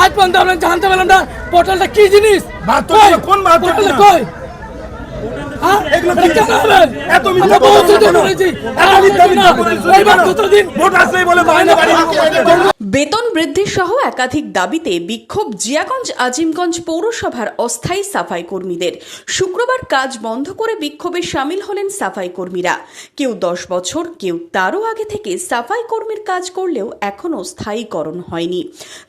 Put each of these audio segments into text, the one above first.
আজ পর্যন্ত আমরা জানতে পারলাম না পোর্টালটা কি জিনিস, কোন পোর্টালটা কই, বেতন বৃদ্ধি সহ একাধিক দাবিতে বিক্ষোভ জিয়াগঞ্জ আজিমগঞ্জ পৌরসভার অস্থায়ী সাফাই কর্মীদের। শুক্রবার কাজ বন্ধ করে বিক্ষোভে সামিল হলেন সাফাই কর্মীরা। কেউ 10 বছর, কেউ তারও আগে থেকে সাফাই কর্মীর কাজ করলেও এখনও স্থায়ীকরণ হয়নি।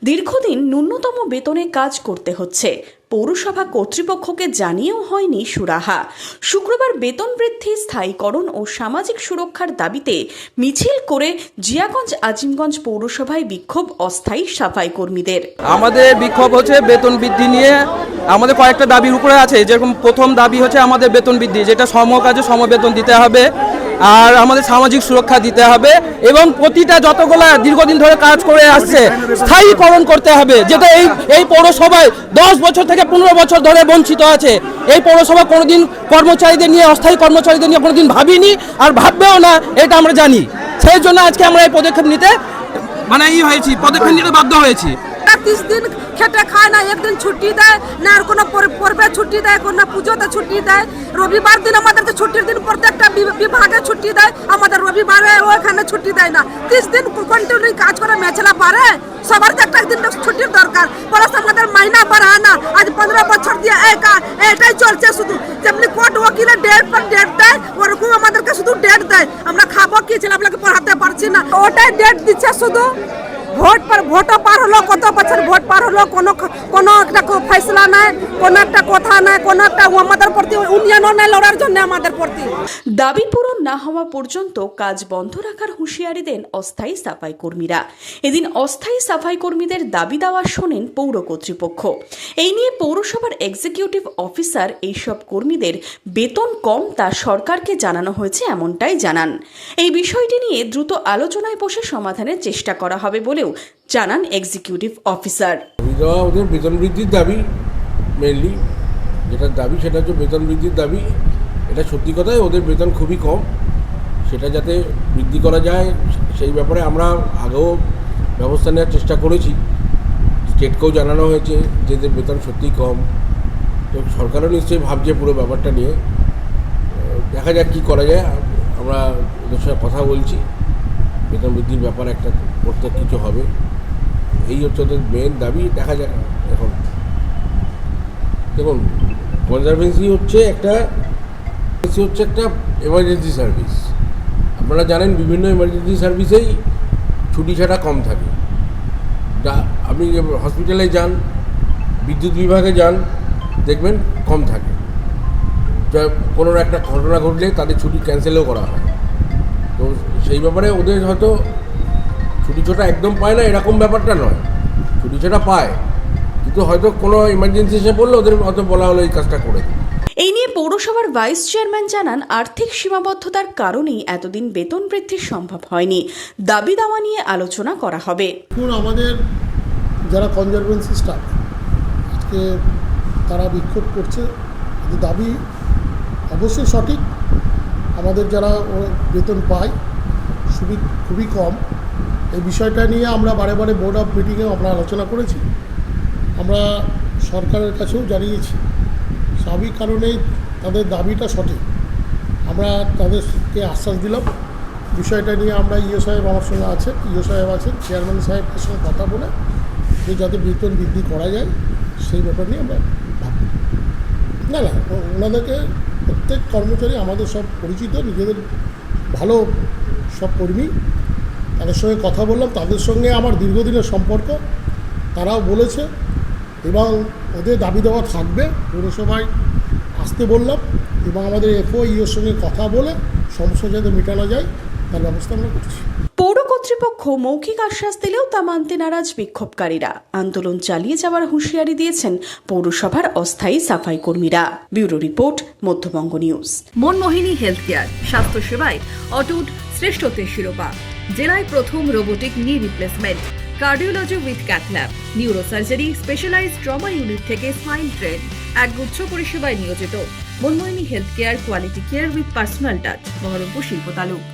দীর্ঘদিন ন্যূনতম বেতনে কাজ করতে হচ্ছে। পৌরসভা কর্তৃপক্ষকে জানিয়েও হয়নি সুরাহা। শুক্রবার বেতন বৃদ্ধি, স্থায়ীকরণ ও সামাজিক সুরক্ষার দাবিতে মিছিল করে জিয়াগঞ্জ আজিমগঞ্জ পৌরসভায় বিক্ষোভ অস্থায়ী সাফাই কর্মীদের। আমাদের বিক্ষোভ হচ্ছে বেতন বৃদ্ধি নিয়ে। আমাদের কয়েকটা দাবির উপরে আছে, যেরকম প্রথম দাবি হচ্ছে আমাদের বেতন বৃদ্ধি, যেটা সমকাজে সমবেতন দিতে হবে, আর আমাদের সামাজিক সুরক্ষা দিতে হবে, এবং প্রতিটা যতগুলা দীর্ঘদিন ধরে কাজ করে আসছে স্থায়ীকরণ করতে হবে, যেটা এই পৌরসভায় 10 বছর থেকে 15 বছর ধরে বঞ্চিত আছে। এই পৌরসভা কোনোদিন কর্মচারীদের নিয়ে, অস্থায়ী কর্মচারীদের নিয়ে কোনোদিন ভাবিনি আর ভাববেও না, এটা আমরা জানি। সেই জন্য আজকে আমরা এই পদক্ষেপ নিতে পদক্ষেপ নিতে বাধ্য হয়েছি। 30 দিন খেটে খায় না, একদিন ছুটি দেয় না, আর কোনো পর্বে ছুটি দেয়, কোনো পুজোতে ছুটি দেয়। রবিবার দিন আমাদের তো ছুটির দিন, প্রত্যেকটা বিভাগে ছুটি দেয়, আমাদের রবিবারে ওখানে ছুটি দেয় না। 30 দিন কন্টিনিউ কাজ করে মেছেলা পারে, সবার একটা দিন ছুটির দরকার। প্লাস আমাদের মাইনা বাড়ায় না, আজ 15 বছর দিয়ে এটাই চলছে শুধু। যেমনি কোর্ট ওকিলে ডেট পর ডেট দেয়, ওরকম আমাদেরকে শুধু ডেট দেয়। আমরা খাবো কি, ছেলেগুলোকে পড়াতে পারছি না, ওটাই ডেট দিচ্ছে শুধু। ভোটও পার হলো, কত বছর ভোট পার হলো, কোনো একটা ফয়সলা নাই, কোনো একটা কথা নাই, কোনো একটা আমাদের প্রতি উন্নয়নও নাই লড়ার জন্য আমাদের প্রতি। দাবি পূরণ না হওয়া পর্যন্ত কাজ বন্ধ রাখার হুঁশিয়ারি দেন অস্থায়ী সাফাই কর্মীরা। এদিন অস্থায়ী সাফাই কর্মীদের দাবি দেওয়া শোনেন পৌর কর্তৃপক্ষ। এই নিয়ে পৌরসভার এক্সিকিউটিভ অফিসার এইসব কর্মীদের বেতন কম তা সরকারকে জানানো হয়েছে, এমনটাই জানান। এই বিষয়টি নিয়ে দ্রুত আলোচনায় বসে সমাধানের চেষ্টা করা হবে বলেও জানান এক্সিকিউটিভ অফিসার। ওদের বেতন বৃদ্ধির দাবি, মেনলি যেটা দাবি সেটা হচ্ছে বেতন বৃদ্ধির দাবি। এটা সত্যি কথাই, ওদের বেতন খুবই কম, সেটা যাতে বৃদ্ধি করা যায় সেই ব্যাপারে আমরা আগেও ব্যবস্থা নেওয়ার চেষ্টা করেছি। স্টেটকেও জানানো হয়েছে যে এদের বেতন সত্যিই কম। তো সরকারও নিশ্চয়ই ভাবছে পুরো ব্যাপারটা নিয়ে, দেখা যাক কী করা যায়। আমরা ওদের সঙ্গে কথা বলছি, বেতন বৃদ্ধির ব্যাপারে একটা করতে কিছু হবে, এই হচ্ছে ওদের মেন দাবি। দেখা যাক। এখন দেখুন, কনজারভেন্সি হচ্ছে একটা এমার্জেন্সি সার্ভিস। আপনারা জানেন বিভিন্ন এমার্জেন্সি সার্ভিসেই ছুটি ছাড়া কম থাকে। আপনি হসপিটালে যান, বিদ্যুৎ বিভাগে যান, দেখবেন কম থাকে। কোনো একটা ঘটনা ঘটলে তাদের ছুটি ক্যান্সেলও করা হয়। তো সেই ব্যাপারে ওদের হয়তো ছুটি ছোটা একদম পায় না এরকম ব্যাপারটা নয়, ছুটি ছোটা পায়, কিন্তু হয়তো কোনো ইমার্জেন্সি এসে পড়লে ওদের হয়তো বলা হলো এই কাজটা করে। এই নিয়ে পৌরসভার ভাইস চেয়ারম্যান জানান, আর্থিক সীমাবদ্ধতার কারণেই এতদিন বেতন বৃদ্ধি সম্ভব হয়নি। দাবি দাওয়া নিয়ে আলোচনা করা হবে। আমাদের যারা কনজারভেন্সি স্টাফ আজকে তারা বিক্ষোভ করছে, দাবি অবশ্যই সঠিক। আমাদের যারা বেতন পায় খুবই কম, এই বিষয়টা নিয়ে আমরা বারে বারে বোর্ড অফ মিটিংয়ে আমরা আলোচনা করেছি, আমরা সরকারের কাছেও জানিয়েছি। স্বাভাবিক কারণেই তাদের দাবিটা সঠিক। আমরা তাদেরকে আশ্বাস দিলাম, বিষয়টা নিয়ে আমরা ইও সাহেব আমার সঙ্গে আছেন, ইও সাহেব আছেন, চেয়ারম্যান সাহেবের সঙ্গে কথা বলে যে যাতে বেতন বৃদ্ধি করা যায় সেই ব্যাপার নিয়ে আমরা ভাবব। না ওনাদেরকে প্রত্যেক কর্মচারী আমাদের সব পরিচিত, নিজেদের ভালো সব কর্মী, তাদের সঙ্গে কথা বললাম, তাদের সঙ্গে আমার দীর্ঘদিনের সম্পর্ক, তারাও বলেছে এবং ওদের দাবি দেওয়া থাকবে। পৌরসভায় আসতে বললাম এবং আমাদের এফও ইওর সঙ্গে কথা বলে সমস্যা যাতে মেটানো যায় তার ব্যবস্থা আমরা করছি। পৌর কর্তৃপক্ষ মৌখিক আশ্বাস দিলেও তা মানতে নারাজ বিক্ষোভকারীরা। আন্দোলন চালিয়ে যাওয়ার হুঁশিয়ারি দিয়েছেন পৌরসভার অস্থায়ী সাফাই কর্মীরা। Bureau report, Madhyabanga news. Monmohini health care, স্বাস্থ্য সেবায় অটুট শ্রেষ্ঠত্বের শিরোপা। জেলায় প্রথম robotic knee replacement, cardiology with cath lab, neurosurgery, specialised trauma unit থেকে স্মাইল ট্রেন, একগুচ্ছ পরিষেবায় নিয়োজিত। Monmohini health care, quality care with personal touch, Baharampur শিল্প তালুক।